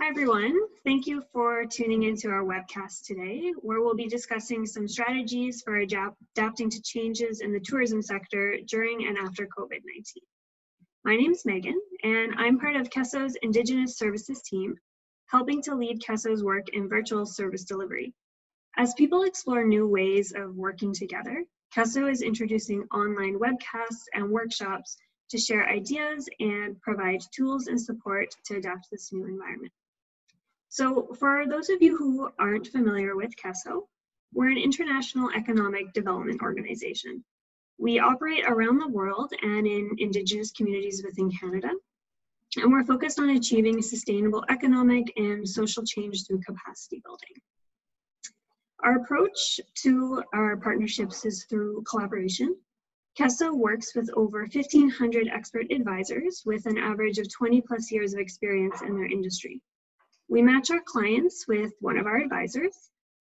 Hi everyone, thank you for tuning into our webcast today, where we'll be discussing some strategies for adapting to changes in the tourism sector during and after COVID-19. My name is Megan, and I'm part of CESO's Indigenous Services team, helping to lead CESO's work in virtual service delivery. As people explore new ways of working together, CESO is introducing online webcasts and workshops to share ideas and provide tools and support to adapt to this new environment. So for those of you who aren't familiar with CESO, we're an international economic development organization. We operate around the world and in Indigenous communities within Canada, and we're focused on achieving sustainable economic and social change through capacity building. Our approach to our partnerships is through collaboration. CESO works with over 1,500 expert advisors with an average of 20+ years of experience in their industry. We match our clients with one of our advisors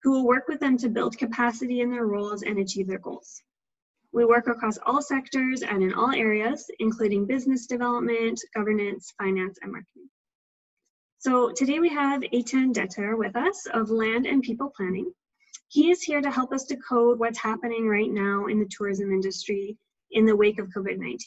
who will work with them to build capacity in their roles and achieve their goals. We work across all sectors and in all areas, including business development, governance, finance, and marketing. So today we have Eitan Dehtiar with us of Land and People Planning. He is here to help us decode what's happening right now in the tourism industry in the wake of COVID-19.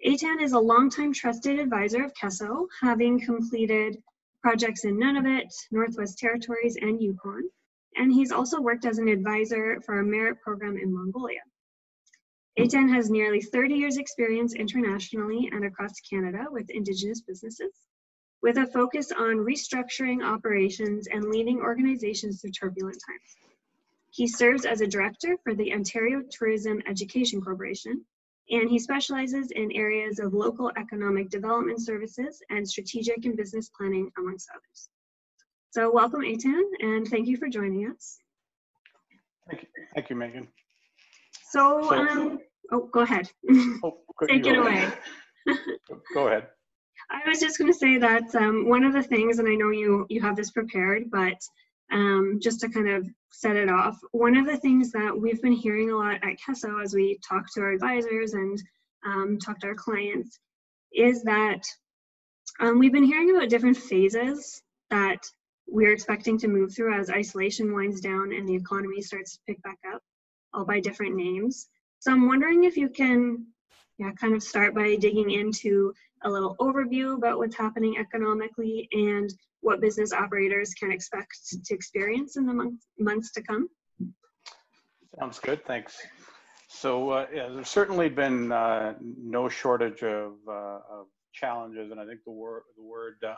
Eitan is a longtime trusted advisor of CESO, having completed projects in Nunavut, Northwest Territories, and Yukon, and he's also worked as an advisor for a merit program in Mongolia. Eitan has nearly 30 years experience internationally and across Canada with Indigenous businesses, with a focus on restructuring operations and leading organizations through turbulent times. He serves as a director for the Ontario Tourism Education Corporation, and he specializes in areas of local economic development services and strategic and business planning, amongst others. So welcome, Eitan, and thank you for joining us. Thank you, Megan. So oh, go ahead. Take it away. Go ahead. I was just going to say that one of the things, and I know you have this prepared, but just to kind of set it off, one of the things that we've been hearing a lot at CESO as we talk to our advisors and talk to our clients is that we've been hearing about different phases that we're expecting to move through as isolation winds down and the economy starts to pick back up, all by different names. So I'm wondering if you can kind of start by digging into a little overview about what's happening economically and what business operators can expect to experience in the months to come. Sounds good, thanks. So yeah, there's certainly been no shortage of challenges, and I think the word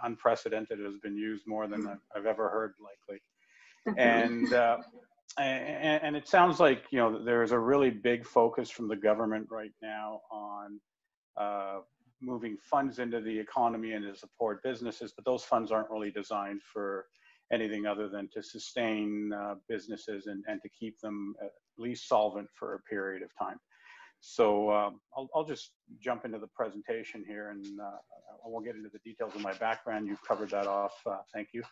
unprecedented has been used more than I've ever heard, likely. And it sounds like, you know, there's a really big focus from the government right now on moving funds into the economy and to support businesses, but those funds aren't really designed for anything other than to sustain businesses and to keep them at least solvent for a period of time. So I'll just jump into the presentation here, and I won't get into the details of my background. You've covered that off, thank you.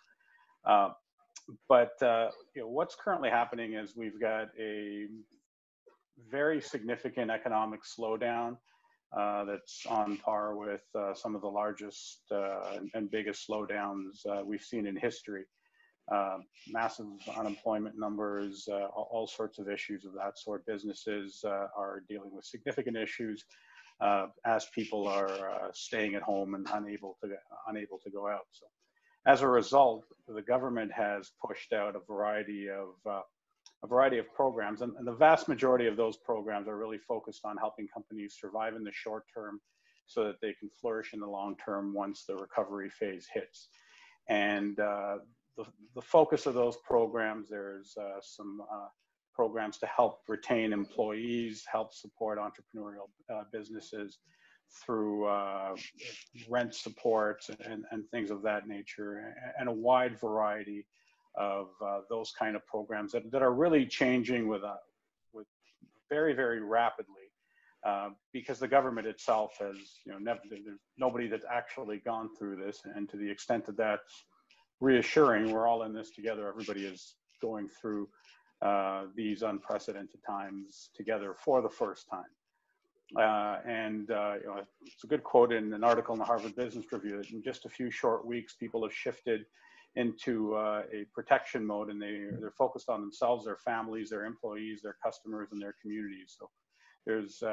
But you know, what's currently happening is we've got a very significant economic slowdown that's on par with some of the largest and biggest slowdowns we've seen in history. Massive unemployment numbers, all sorts of issues of that sort. Businesses are dealing with significant issues as people are staying at home and unable to go out. So, as a result, the government has pushed out a variety of programs, and the vast majority of those programs are really focused on helping companies survive in the short term so that they can flourish in the long term once the recovery phase hits. And the focus of those programs, there's some programs to help retain employees, help support entrepreneurial businesses through rent support and things of that nature, and a wide variety of those kind of programs that are really changing with very, very rapidly, because the government itself has, you know, there's nobody that's actually gone through this, and to the extent that that's reassuring, we're all in this together. Everybody is going through these unprecedented times together for the first time. It's a good quote in an article in the Harvard Business Review that in just a few short weeks, people have shifted into a protection mode, and they're focused on themselves, their families, their employees, their customers, and their communities. So there's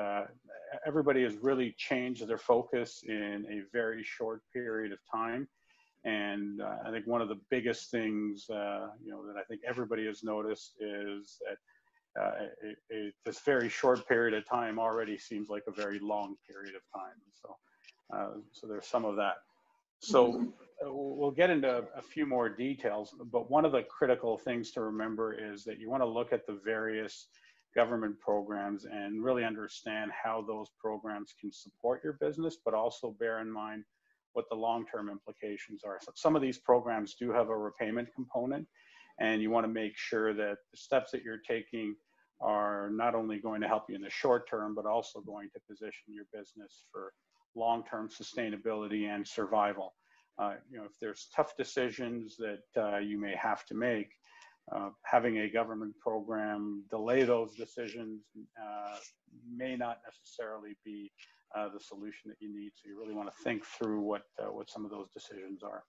everybody has really changed their focus in a very short period of time. And I think one of the biggest things, that I think everybody has noticed is that this very short period of time already seems like a very long period of time. So there's some of that. So we'll get into a few more details, but one of the critical things to remember is that you want to look at the various government programs and really understand how those programs can support your business, but also bear in mind what the long-term implications are. So some of these programs do have a repayment component, and you want to make sure that the steps that you're taking are not only going to help you in the short term, but also going to position your business for long-term sustainability and survival. If there's tough decisions that you may have to make, having a government program delay those decisions may not necessarily be the solution that you need. So you really want to think through what some of those decisions are.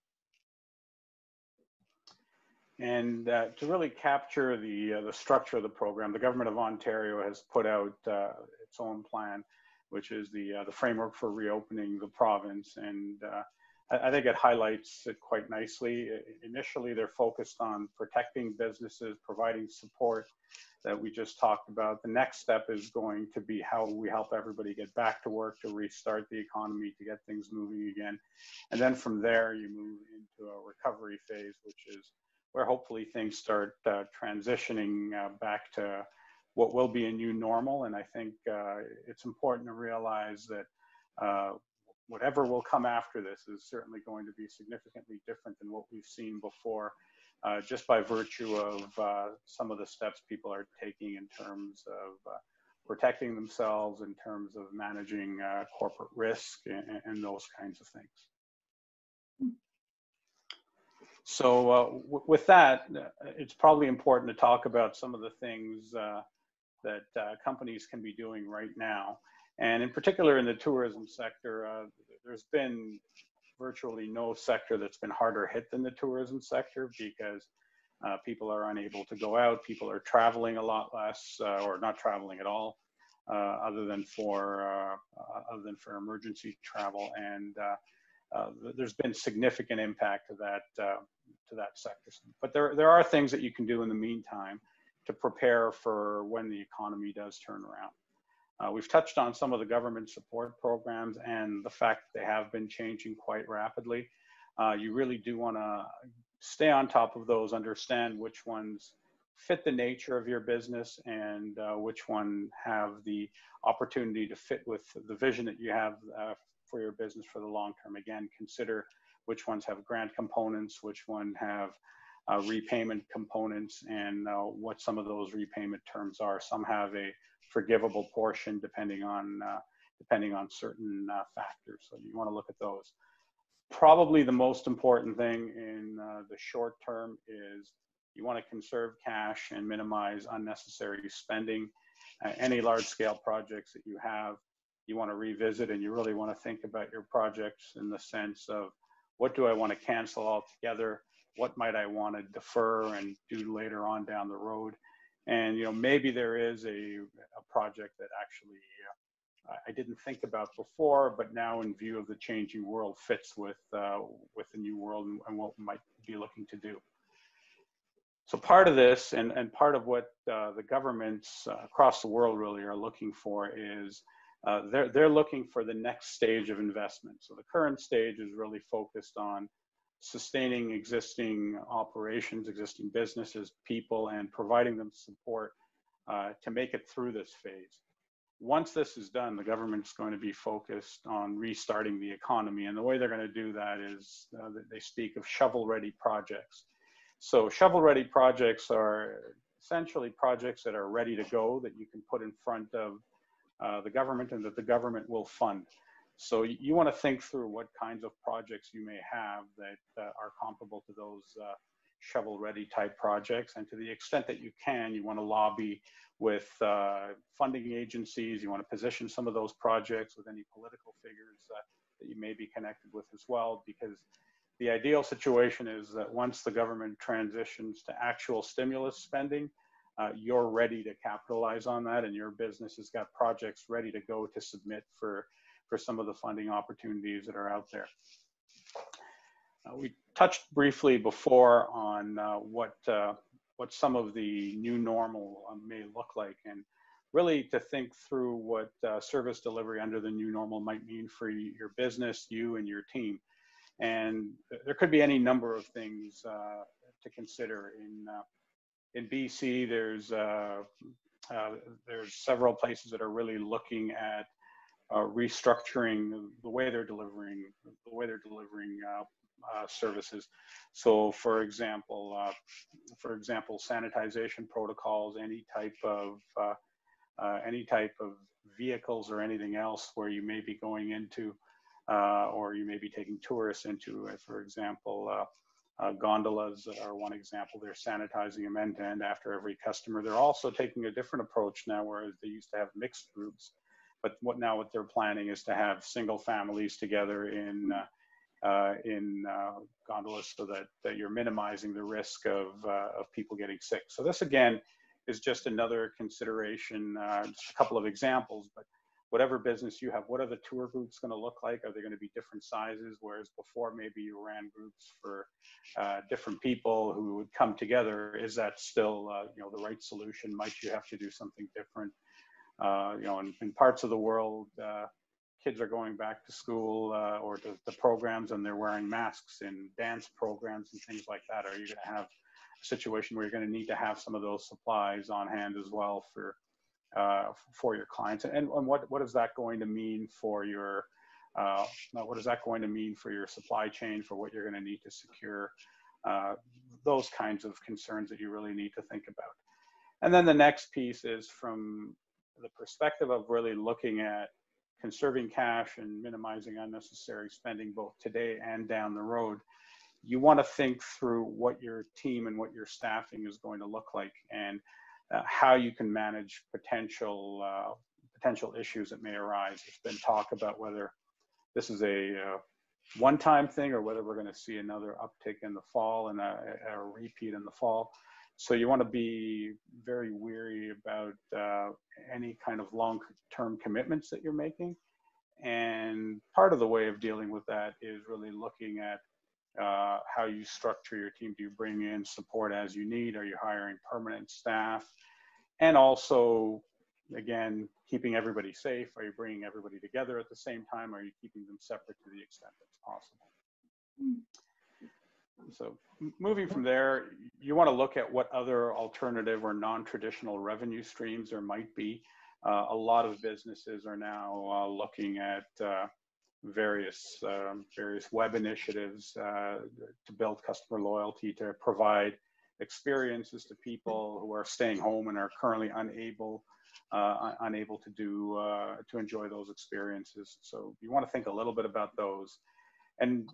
And to really capture the structure of the program, the Government of Ontario has put out its own plan, which is the framework for reopening the province. And I think it highlights it quite nicely. Initially, they're focused on protecting businesses, providing support that we just talked about. The next step is going to be how we help everybody get back to work, to restart the economy, to get things moving again. And then from there, you move into a recovery phase, which is where hopefully things start transitioning back to what will be a new normal. And I think it's important to realize that whatever will come after this is certainly going to be significantly different than what we've seen before, just by virtue of some of the steps people are taking in terms of protecting themselves, in terms of managing corporate risk and those kinds of things. So with that, it's probably important to talk about some of the things that companies can be doing right now. And in particular in the tourism sector, there's been virtually no sector that's been harder hit than the tourism sector, because people are unable to go out, people are traveling a lot less, or not traveling at all, other than for emergency travel. And there's been significant impact to that sector. But there are things that you can do in the meantime to prepare for when the economy does turn around. We've touched on some of the government support programs and the fact that they have been changing quite rapidly. You really do want to stay on top of those, understand which ones fit the nature of your business and which one have the opportunity to fit with the vision that you have for your business for the long term. Again, consider which ones have grant components, which one have repayment components, and what some of those repayment terms are. Some have a forgivable portion depending on certain factors. So you want to look at those. Probably the most important thing in the short term is you want to conserve cash and minimize unnecessary spending. Any large scale projects that you have, you want to revisit, and you really want to think about your projects in the sense of, what do I want to cancel altogether? What might I want to defer and do later on down the road? And maybe there is a project that actually I didn't think about before, but now in view of the changing world fits with the new world and what we might be looking to do. So part of this and part of what the governments across the world really are looking for is they're looking for the next stage of investment. So the current stage is really focused on sustaining existing operations, existing businesses, people, and providing them support to make it through this phase. Once this is done, the government's going to be focused on restarting the economy. And the way they're going to do that is they speak of shovel-ready projects. So shovel-ready projects are essentially projects that are ready to go, that you can put in front of the government and that the government will fund. So you want to think through what kinds of projects you may have that are comparable to those shovel-ready type projects. And to the extent that you can, you want to lobby with funding agencies. You want to position some of those projects with any political figures that you may be connected with as well, because the ideal situation is that once the government transitions to actual stimulus spending, you're ready to capitalize on that, and your business has got projects ready to go to submit for some of the funding opportunities that are out there. We touched briefly before on what some of the new normal may look like, and really to think through what service delivery under the new normal might mean for your business, you and your team. And there could be any number of things to consider. In BC, there's several places that are really looking at restructuring the way they're delivering services. So, for example, sanitization protocols, any type of vehicles or anything else where you may be going into, or you may be taking tourists into, for example, gondolas are one example. They're sanitizing them end to end after every customer. They're also taking a different approach now, whereas they used to have mixed groups. But what they're planning is to have single families together in gondolas, so that you're minimizing the risk of people getting sick. So this again is just another consideration, just a couple of examples, but whatever business you have, what are the tour groups going to look like? Are they going to be different sizes? Whereas before maybe you ran groups for different people who would come together. Is that still the right solution? Might you have to do something different? In parts of the world, kids are going back to school or to the programs, and they're wearing masks in dance programs and things like that. Are you going to have a situation where you're going to need to have some of those supplies on hand as well for your clients? And what is that going to mean for your supply chain, for what you're going to need to secure? Those kinds of concerns that you really need to think about. And then the next piece is from the perspective of really looking at conserving cash and minimizing unnecessary spending both today and down the road. You want to think through what your team and what your staffing is going to look like, and how you can manage potential issues that may arise. There's been talk about whether this is a one-time thing or whether we're going to see another uptick in the fall and a repeat in the fall. So you want to be very wary about any kind of long-term commitments that you're making. And part of the way of dealing with that is really looking at how you structure your team. Do you bring in support as you need? Are you hiring permanent staff? And also, again, keeping everybody safe. Are you bringing everybody together at the same time? Are you keeping them separate to the extent that's possible? So moving from there, you want to look at what other alternative or non-traditional revenue streams there might be. A lot of businesses are now looking at various web initiatives to build customer loyalty, to provide experiences to people who are staying home and are currently unable to enjoy those experiences. So you want to think a little bit about those. And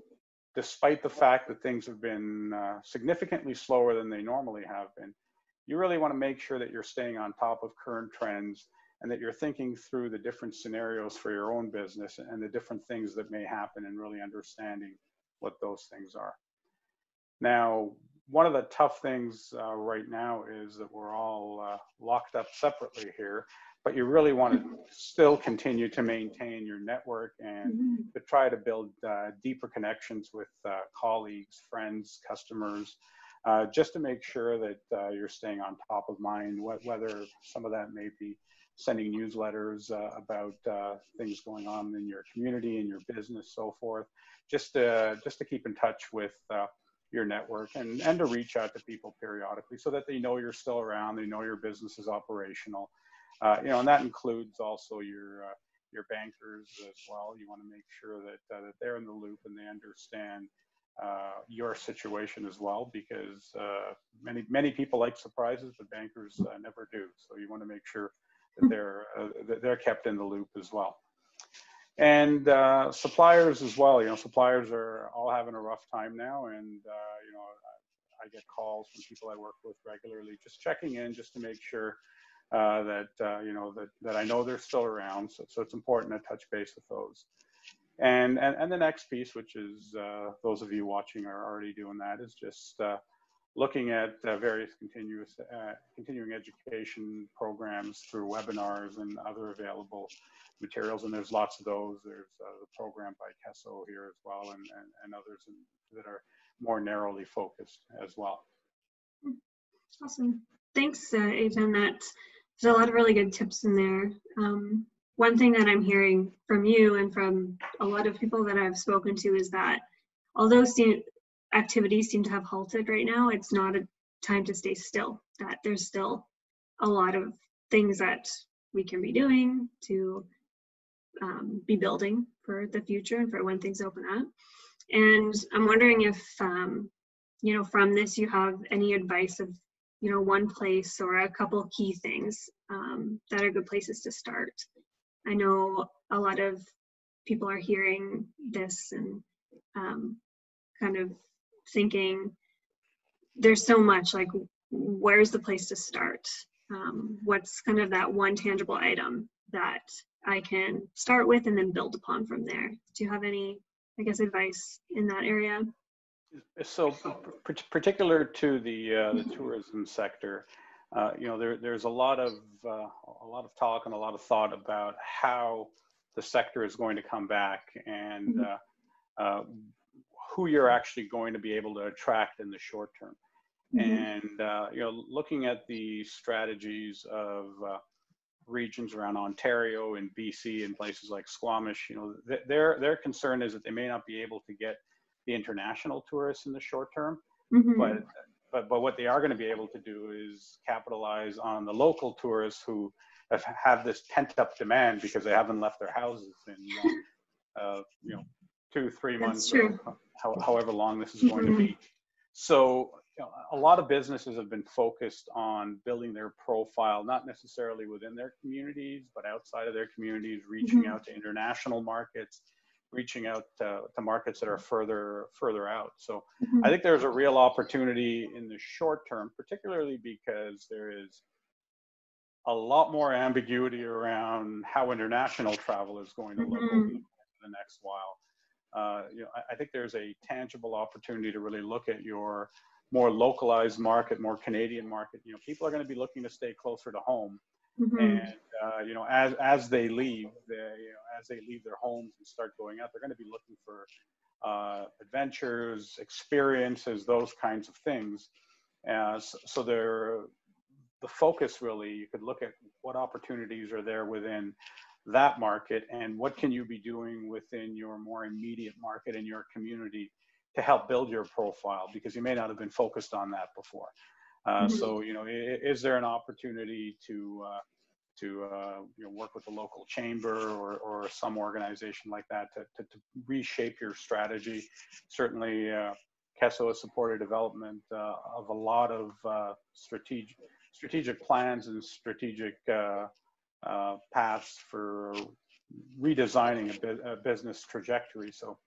despite the fact that things have been significantly slower than they normally have been, you really want to make sure that you're staying on top of current trends and that you're thinking through the different scenarios for your own business and the different things that may happen, and really understanding what those things are. Now, one of the tough things right now is that we're all locked up separately here, but you really want to still continue to maintain your network and to try to build deeper connections with colleagues, friends, customers, just to make sure that you're staying on top of mind, whether some of that may be sending newsletters about things going on in your community and your business, so forth, just to keep in touch with your network and to reach out to people periodically so that they know you're still around, they know your business is operational. And that includes also your bankers as well. You want to make sure that they're in the loop and they understand your situation as well, because many people like surprises, but bankers never do. So you want to make sure that they're kept in the loop as well. And suppliers as well. Suppliers are all having a rough time now, and I get calls from people I work with regularly, just checking in, just to make sure that I know they're still around. So it's important to touch base with those. And the next piece, which is those of you watching are already doing that, is just looking at various continuing education programs through webinars and other available materials. And there's lots of those. There's the program by CESO here as well, and others that are more narrowly focused as well. Awesome. Thanks, Eitan. There's a lot of really good tips in there. One thing that I'm hearing from you and from a lot of people that I've spoken to is that although activities seem to have halted right now, it's not a time to stay still, that there's still a lot of things that we can be doing to be building for the future and for when things open up. And I'm wondering if, from this you have any advice of, one place or a couple key things that are good places to start. I know a lot of people are hearing this and kind of thinking there's so much, like, where's the place to start? What's kind of that one tangible item that I can start with and then build upon from there? Do you have any, advice in that area? So, particular to the tourism sector, there's a lot of talk and a lot of thought about how the sector is going to come back and who you're actually going to be able to attract in the short term. And looking at the strategies of regions around Ontario and BC and places like Squamish, their concern is that they may not be able to get the international tourists in the short term, but what they are going to be able to do is capitalize on the local tourists who have this pent-up demand because they haven't left their houses in 2-3 months, however long this is going to be. So a lot of businesses have been focused on building their profile, not necessarily within their communities, but outside of their communities, reaching out to international markets, reaching out to markets that are further out. So I think there's a real opportunity in the short term, particularly because there is a lot more ambiguity around how international travel is going to look over the next while. I think there's a tangible opportunity to really look at your more localized market, more Canadian market. People are going to be looking to stay closer to home. And as they leave, as they leave their homes and start going out, they're going to be looking for adventures, experiences, those kinds of things. So the focus really, you could look at what opportunities are there within that market and what can you be doing within your more immediate market in your community to help build your profile, because you may not have been focused on that before. So, is there an opportunity to work with the local chamber or some organization like that to reshape your strategy? Certainly, CESO has supported development of a lot of strategic plans and strategic paths for redesigning a business trajectory. So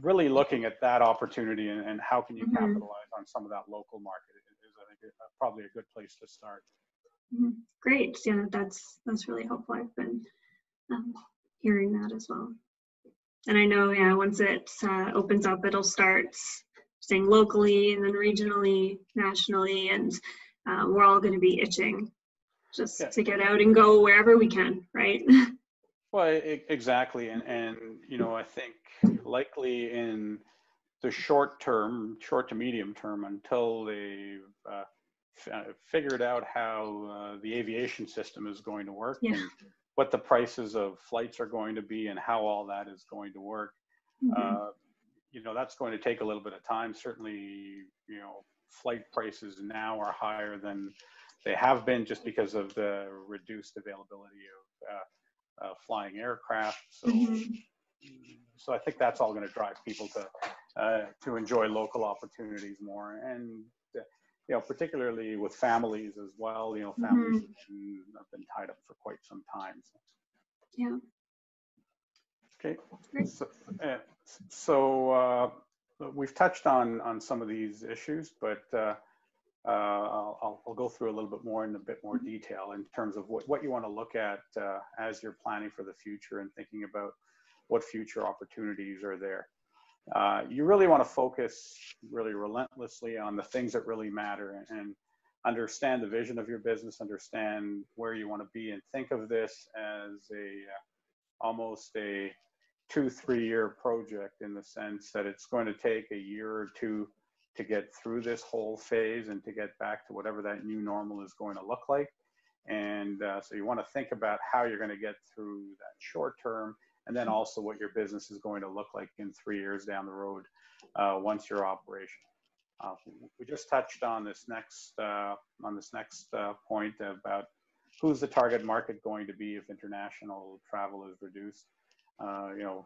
really looking at that opportunity and how can you capitalize on some of that local market is, I think, probably a good place to start. Great. Yeah, that's really helpful. I've been hearing that as well. And I know, once it opens up, it'll start staying locally and then regionally, nationally, and we're all going to be itching just to get out and go wherever we can, right? Well, exactly. And I think likely in the short to medium term, until they've figured out how the aviation system is going to work and what the prices of flights are going to be and how all that is going to work, that's going to take a little bit of time. Certainly, flight prices now are higher than they have been just because of the reduced availability of flying aircraft. So I think that's all going to drive people to enjoy local opportunities more, and particularly with families as well. Families have been tied up for quite some time. So. Yeah. Okay. So we've touched on some of these issues, but I'll go through a little bit more in a bit more detail in terms of what you want to look at as you're planning for the future and thinking about what future opportunities are there. You really want to focus really relentlessly on the things that really matter and understand the vision of your business, understand where you want to be, and think of this as almost a 2-3 year project, in the sense that it's going to take a year or two to get through this whole phase and to get back to whatever that new normal is going to look like. And so you want to think about how you're going to get through that short term, and then also what your business is going to look like in 3 years down the road once you're operational. We just touched on this next point about who's the target market going to be if international travel is reduced. You know,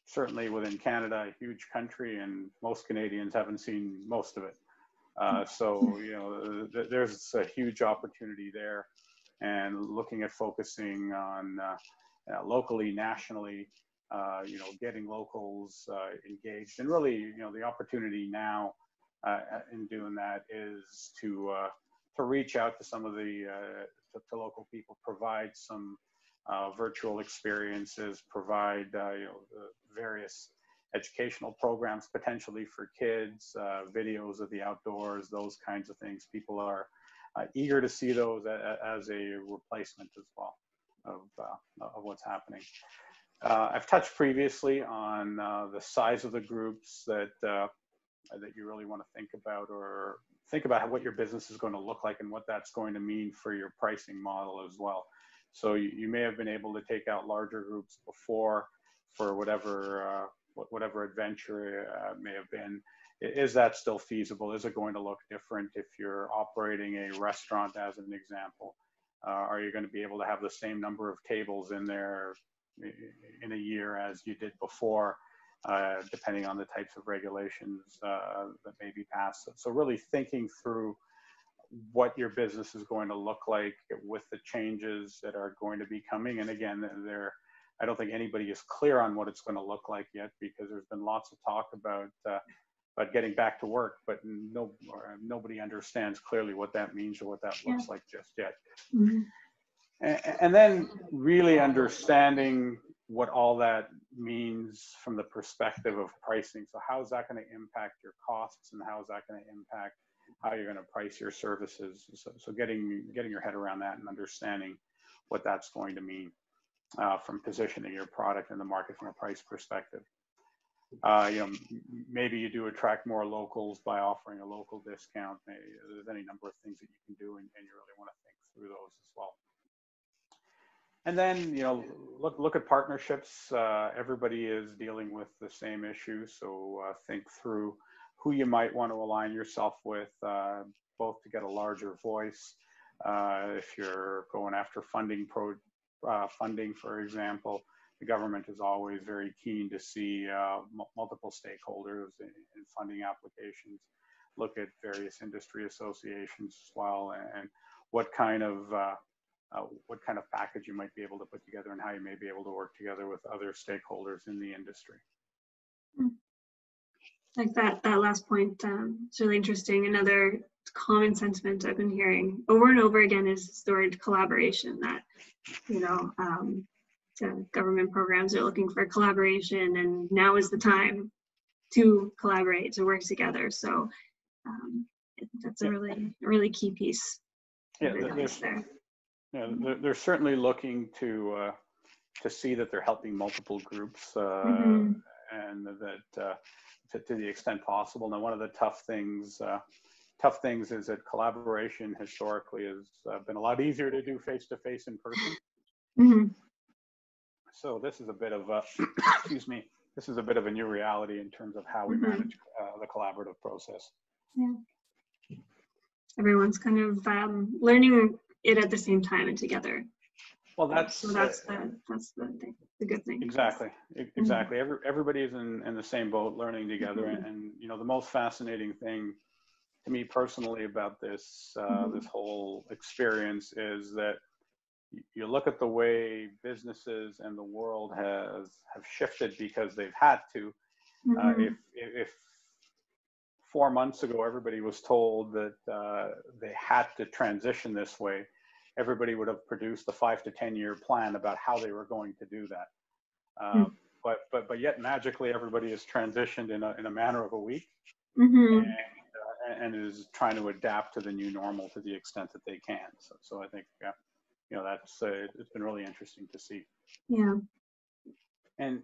certainly within Canada, a huge country, and most Canadians haven't seen most of it. So, you know, there's a huge opportunity there, and looking at focusing on locally, nationally, you know, getting locals engaged, and really, you know, the opportunity now in doing that is to reach out to some of the to local people, provide some virtual experiences, provide you know, various educational programs potentially for kids, videos of the outdoors, those kinds of things. People are eager to see those as a replacement as well of what's happening. I've touched previously on the size of the groups that you really want to think about, or think about what your business is going to look like and what that's going to mean for your pricing model as well. So you may have been able to take out larger groups before for whatever adventure may have been. Is that still feasible? Is it going to look different if you're operating a restaurant, as an example? Are you going to be able to have the same number of tables in there in a year as you did before, depending on the types of regulations that may be passed? So really thinking through what your business is going to look like with the changes that are going to be coming. And again, I don't think anybody is clear on what it's going to look like yet, because there's been lots of talk about getting back to work, but nobody understands clearly what that means or what that looks like just yet. Mm-hmm. And then really understanding what all that means from the perspective of pricing. So how is that going to impact your costs, and how is that going to impact how you're going to price your services? So getting your head around that and understanding what that's going to mean from positioning your product in the market from a price perspective. You know, maybe you do attract more locals by offering a local discount. There's any number of things that you can do, and you really want to think through those as well. And then, you know, look at partnerships. Everybody is dealing with the same issue, so think through who you might want to align yourself with, both to get a larger voice. If you're going after funding, for example, the government is always very keen to see multiple stakeholders in funding applications. Look at various industry associations as well, and what kind of package you might be able to put together, and how you may be able to work together with other stakeholders in the industry. Like that last point, it's really interesting. Another common sentiment I've been hearing over and over again is the word collaboration, that, you know, government programs are looking for collaboration, and now is the time to collaborate, to work together. So that's a really key piece. Yeah, they're certainly looking to see that they're helping multiple groups, and that to the extent possible. Now, one of the tough things is that collaboration historically has been a lot easier to do face-to-face in person. Mm-hmm. So this is a bit of a, excuse me, this is a bit of a new reality in terms of how we manage the collaborative process. Yeah. Everyone's kind of learning it at the same time and together. Well, that's the good thing. Exactly. Everybody is in the same boat, learning together. And you know, the most fascinating thing to me personally about this this whole experience is that you look at the way businesses and the world have shifted because they've had to. 4 months ago, everybody was told that they had to transition this way, everybody would have produced a 5 to 10 year plan about how they were going to do that. But yet magically everybody has transitioned in a matter of a week, and is trying to adapt to the new normal to the extent that they can. So I think that's it's been really interesting to see. Yeah. And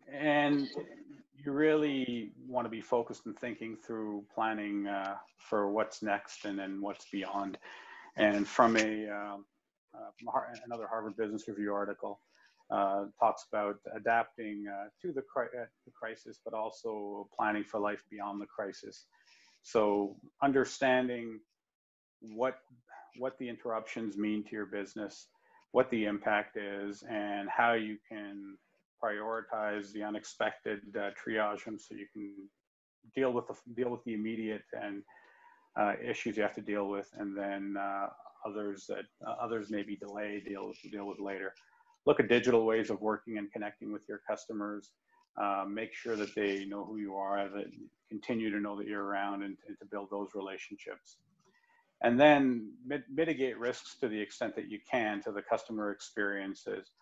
you really want to be focused and thinking through planning for what's next and then what's beyond. And from another Harvard Business Review article, talks about adapting to the crisis, but also planning for life beyond the crisis. So understanding what the interruptions mean to your business, what the impact is, and how you can prioritize the unexpected, triage them so you can deal with the immediate and issues you have to deal with, and then others may be delayed, deal with later. Look at digital ways of working and connecting with your customers. Make sure that they know who you are, that continue to know that you're around, and to build those relationships. And then mitigate risks to the extent that you can to the customer experiences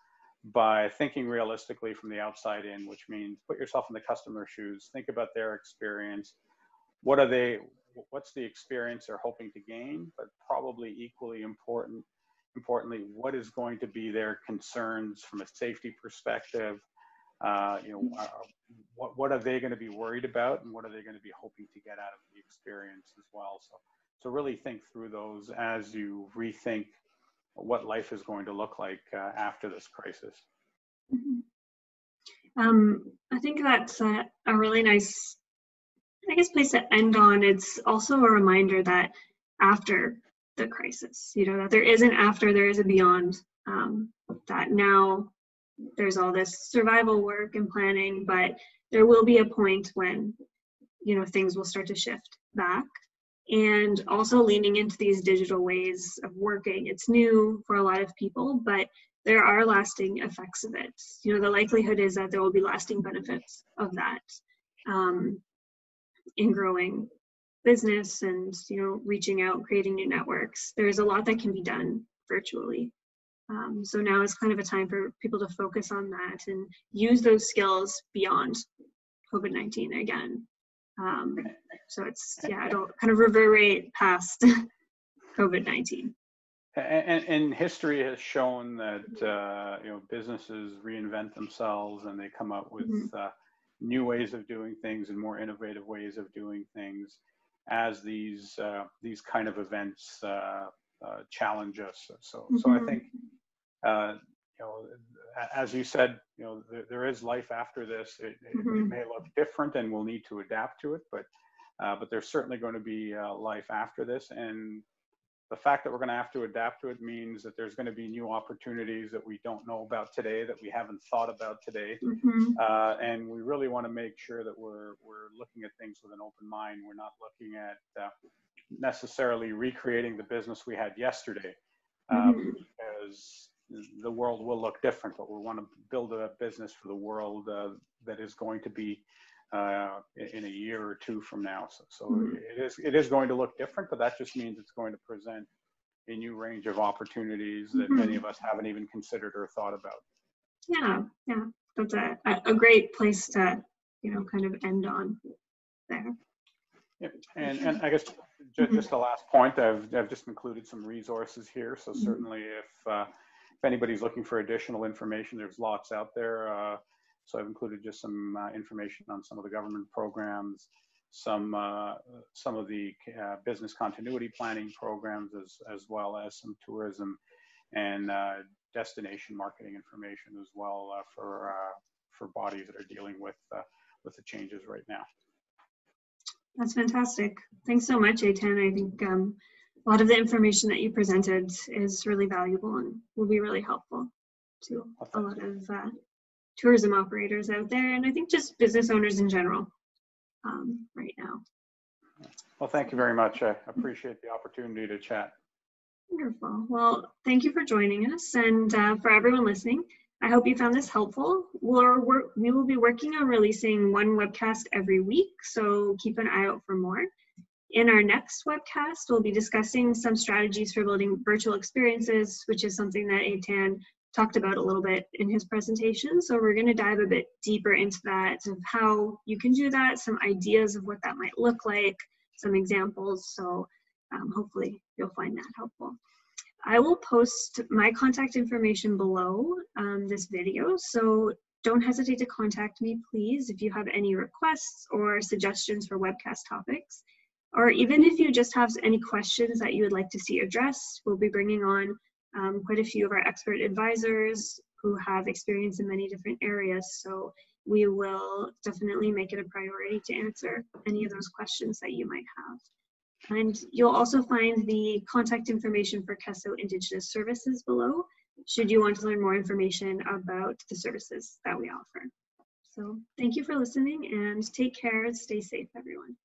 by thinking realistically from the outside in, which means put yourself in the customer's shoes, think about their experience. What's the experience they're hoping to gain, but probably equally importantly, what is going to be their concerns from a safety perspective? What are they going to be worried about, and what are they going to be hoping to get out of the experience as well? So really think through those as you rethink what life is going to look like after this crisis. I think that's a really nice, place to end on. It's also a reminder that after the crisis, that there is an after, there is a beyond, that now there's all this survival work and planning, but there will be a point when, things will start to shift back. And also leaning into these digital ways of working. It's new for a lot of people, but there are lasting effects of it. The likelihood is that there will be lasting benefits of that in growing business and, reaching out, creating new networks. There's a lot that can be done virtually. So now is kind of a time for people to focus on that and use those skills beyond COVID-19 again. So it'll kind of reverberate past COVID-19. And history has shown that businesses reinvent themselves, and they come up with new ways of doing things and more innovative ways of doing things as these kind of events challenge us. So I think as you said, there is life after this. It may look different, and we'll need to adapt to it, but there's certainly going to be life after this. And the fact that we're going to have to adapt to it means that there's going to be new opportunities that we don't know about today, that we haven't thought about today. And we really want to make sure that we're looking at things with an open mind. We're not looking at necessarily recreating the business we had yesterday, because the world will look different, but we want to build a business for the world that is going to be in a year or two from now. So it is going to look different, but that just means it's going to present a new range of opportunities that many of us haven't even considered or thought about. Yeah, that's a great place to kind of end on there. Yeah. And I guess just the last point, I've just included some resources here. So certainly if anybody's looking for additional information, there's lots out there. So I've included just some information on some of the government programs, some of the business continuity planning programs, as well as some tourism and destination marketing information as well for bodies that are dealing with the changes right now. That's fantastic. Thanks so much, Eitan. I think a lot of the information that you presented is really valuable and will be really helpful to a lot of tourism operators out there, and I think just business owners in general right now. Well, thank you very much. I appreciate the opportunity to chat. Wonderful. Well, thank you for joining us, and for everyone listening, I hope you found this helpful. We will be working on releasing one webcast every week, so keep an eye out for more. In our next webcast, we'll be discussing some strategies for building virtual experiences, which is something that Eitan talked about a little bit in his presentation. So we're going to dive a bit deeper into that, of how you can do that, some ideas of what that might look like, some examples. So hopefully you'll find that helpful. I will post my contact information below this video, so don't hesitate to contact me, please, if you have any requests or suggestions for webcast topics, or even if you just have any questions that you would like to see addressed. We'll be bringing on quite a few of our expert advisors who have experience in many different areas, so we will definitely make it a priority to answer any of those questions that you might have. And you'll also find the contact information for CESO Indigenous Services below, should you want to learn more information about the services that we offer. So thank you for listening, and take care and stay safe, everyone.